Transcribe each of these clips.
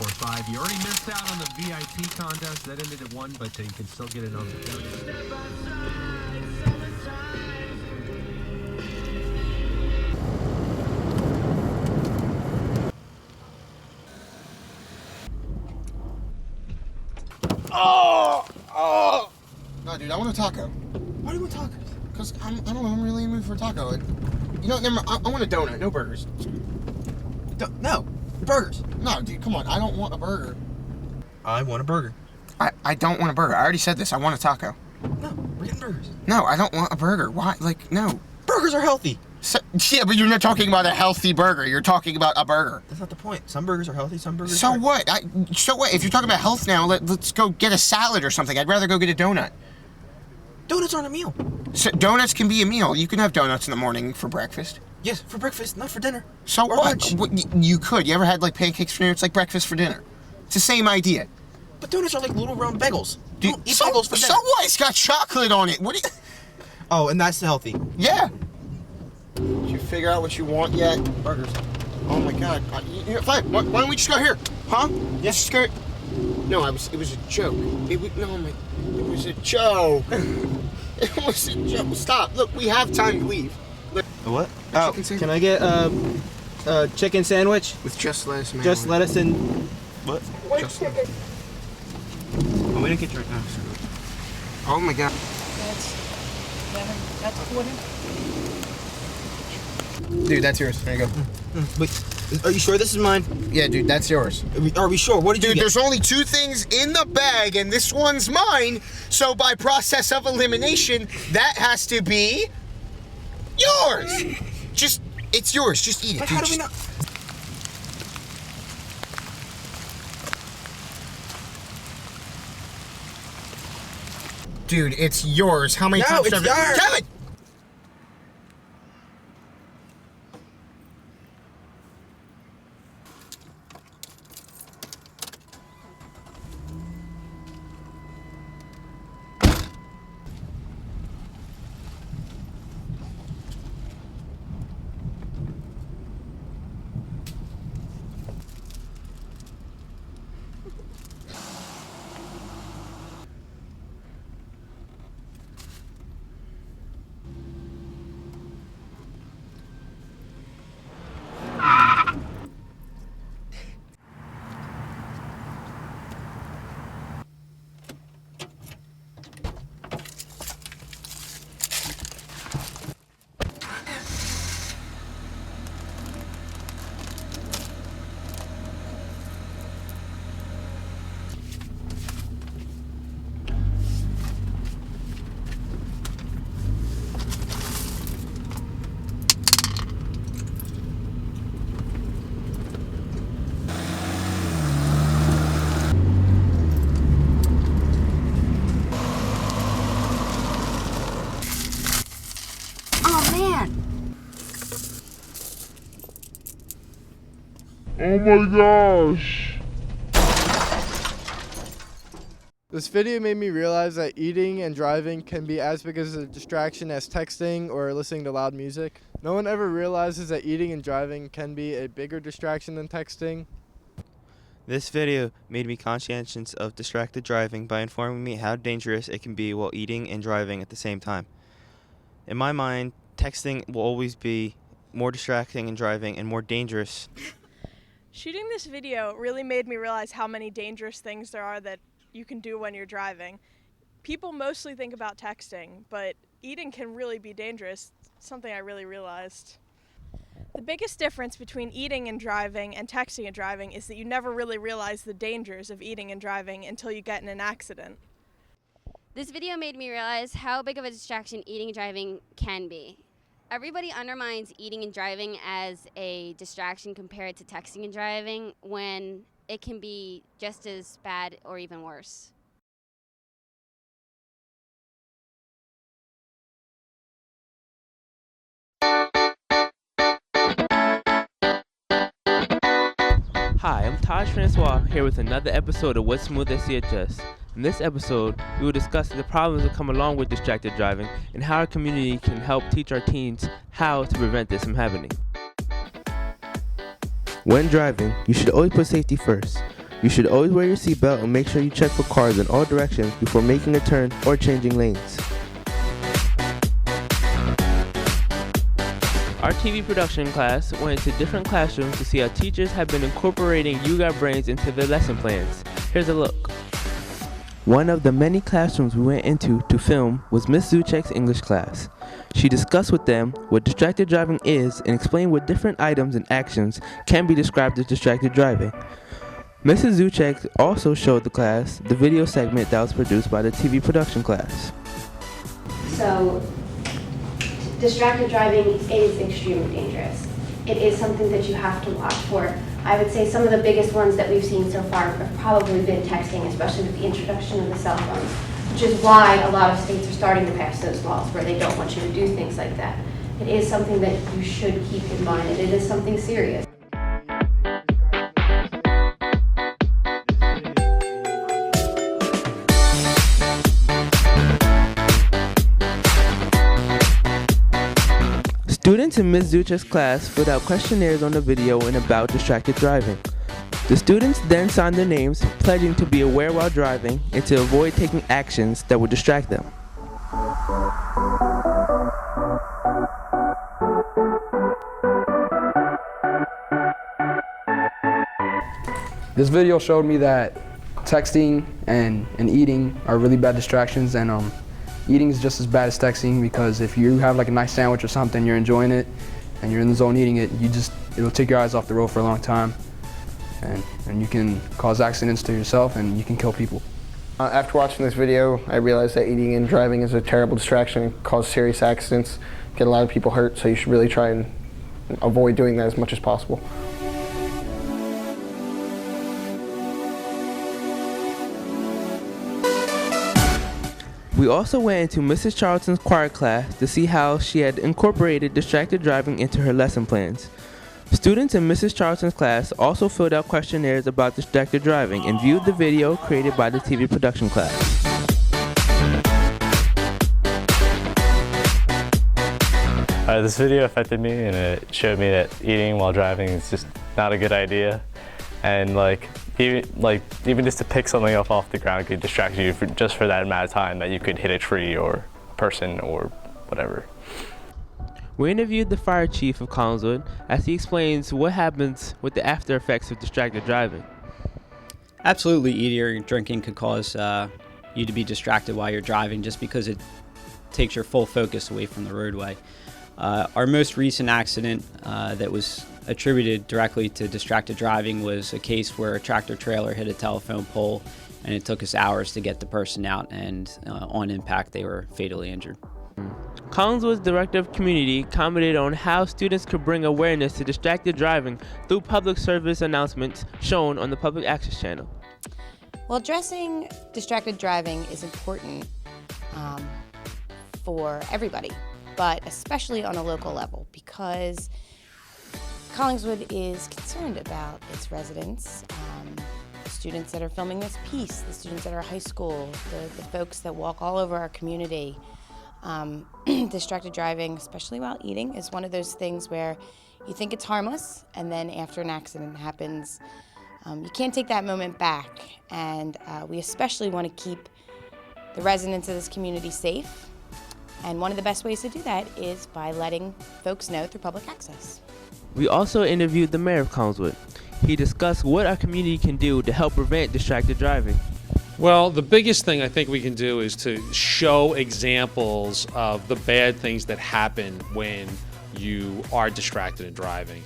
445. You already missed out on the VIP contest. That ended at 1, but you can still get it on the donut. Oh! No, dude, I want a taco. Why do you want tacos? Because I don't know, I'm really in the mood for a taco. You know, never mind, I want a donut, no burgers. No, burgers. No, dude, come on, I don't want a burger. I want a burger. I don't want a burger. I already said this, I want a taco. No, we're getting burgers. No, I don't want a burger. Why? Like, no. Burgers are healthy. So, yeah, but you're not talking about a healthy burger. You're talking about a burger. That's not the point. Some burgers are healthy, some burgers So aren't. what? So what? If you're talking about health now, let's go get a salad or something. I'd rather go get a donut. Donuts aren't a meal. So donuts can be a meal. You can have donuts in the morning for breakfast. Yes, for breakfast, not for dinner. So or what? lunch. You could. You ever had like pancakes for dinner? It's like breakfast for dinner. It's the same idea. But donuts are like little round bagels. Dude, Don't eat bagels for dinner. So what? It's got chocolate on it. What do you... Oh, and that's healthy. Yeah. Did you figure out what you want yet? Burgers. Oh my God. Fine. Why don't we just go here? Huh? Yes. Scared? No, it was a joke. It was a joke. It was a joke. Stop. Look, we have time to leave. Look, What? Oh, Can I get a chicken sandwich? with just lettuce, man. Just lettuce and... What? Just lettuce. Oh, we didn't get you right now. Oh my God. That's 40. Dude, that's yours. There you go. Wait, are you sure this is mine? Yeah, dude, that's yours. Are we sure? What did you Dude, get? there's only 2 things in the bag, and this one's mine. So by process of elimination, that has to be yours. It's yours. Just eat it. But Dude, how do we know? Dude, it's yours. How many No, times? it's have yours. Kevin! Oh my gosh. This video made me realize that eating and driving can be as big as a distraction as texting or listening to loud music. No one ever realizes that eating and driving can be a bigger distraction than texting. This video made me conscientious of distracted driving by informing me how dangerous it can be while eating and driving at the same time. In my mind, texting will always be more distracting in driving and more dangerous. Shooting this video really made me realize how many dangerous things there are that you can do when you're driving. People mostly think about texting, but eating can really be dangerous, something I really realized. The biggest difference between eating and driving and texting and driving is that you never really realize the dangers of eating and driving until you get in an accident. This video made me realize how big of a distraction eating and driving can be. Everybody undermines eating and driving as a distraction compared to texting and driving when it can be just as bad or even worse. Hi, I'm Taj Francois here with another episode of What's Smooth at CHS. In this episode, we will discuss the problems that come along with distracted driving and how our community can help teach our teens how to prevent this from happening. When driving, you should always put safety first. You should always wear your seatbelt and make sure you check for cars in all directions before making a turn or changing lanes. Our TV production class went into different classrooms to see how teachers have been incorporating You Got Brains into their lesson plans. Here's a look. One of the many classrooms we went into to film was Miss Zuchek's English class. She discussed with them what distracted driving is and explained what different items and actions can be described as distracted driving. Mrs. Zuchek also showed the class the video segment that was produced by the TV production class. So, distracted driving is extremely dangerous. It is something that you have to watch for. I would say some of the biggest ones that we've seen so far have probably been texting, especially with the introduction of the cell phones, which is why a lot of states are starting to pass those laws where they don't want you to do things like that. It is something that you should keep in mind, and it is something serious. Students in Ms. Zuchek's class filled out questionnaires on the video and about distracted driving. The students then signed their names, pledging to be aware while driving and to avoid taking actions that would distract them. This video showed me that texting and eating are really bad distractions, and eating is just as bad as texting, because if you have like a nice sandwich or something, you're enjoying it and you're in the zone eating it, it'll take your eyes off the road for a long time, and you can cause accidents to yourself and you can kill people. After watching this video, I realized that eating and driving is a terrible distraction and cause serious accidents, get a lot of people hurt, so you should really try and avoid doing that as much as possible. We also went into Mrs. Charlton's choir class to see how she had incorporated distracted driving into her lesson plans. Students in Mrs. Charlton's class also filled out questionnaires about distracted driving and viewed the video created by the TV production class. This video affected me, and it showed me that eating while driving is just not a good idea. And even just to pick something up off the ground could distract you just for that amount of time that you could hit a tree or a person or whatever. We interviewed the fire chief of Collingswood as he explains what happens with the after effects of distracted driving. Absolutely, eating or drinking could cause you to be distracted while you're driving, just because it takes your full focus away from the roadway. Our most recent accident that was attributed directly to distracted driving was a case where a tractor trailer hit a telephone pole, and it took us hours to get the person out, and on impact they were fatally injured. Collingswood's Director of Community commented on how students could bring awareness to distracted driving through public service announcements shown on the Public Access Channel. Well, addressing distracted driving is important for everybody, but especially on a local level, because Collingswood is concerned about its residents, students that are filming this piece, the students that are high school, the folks that walk all over our community. Distracted driving, especially while eating, is one of those things where you think it's harmless, and then after an accident happens, you can't take that moment back. And we especially want to keep the residents of this community safe. And one of the best ways to do that is by letting folks know through public access. We also interviewed the mayor of Collingswood. He discussed what our community can do to help prevent distracted driving. Well, the biggest thing I think we can do is to show examples of the bad things that happen when you are distracted in driving.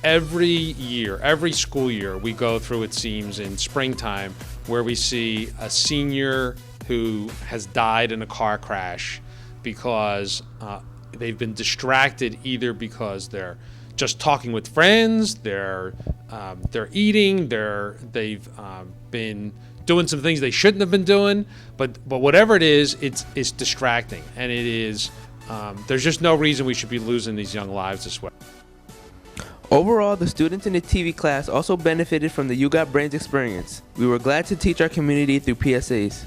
Every year, every school year, we go through, it seems, in springtime, where we see a senior who has died in a car crash because they've been distracted, either because they're just talking with friends, they're eating, they've been doing some things they shouldn't have been doing, but whatever it is, it's distracting, and it is. There's just no reason we should be losing these young lives this way. Overall, the students in the TV class also benefited from the You Got Brains experience. We were glad to teach our community through PSAs.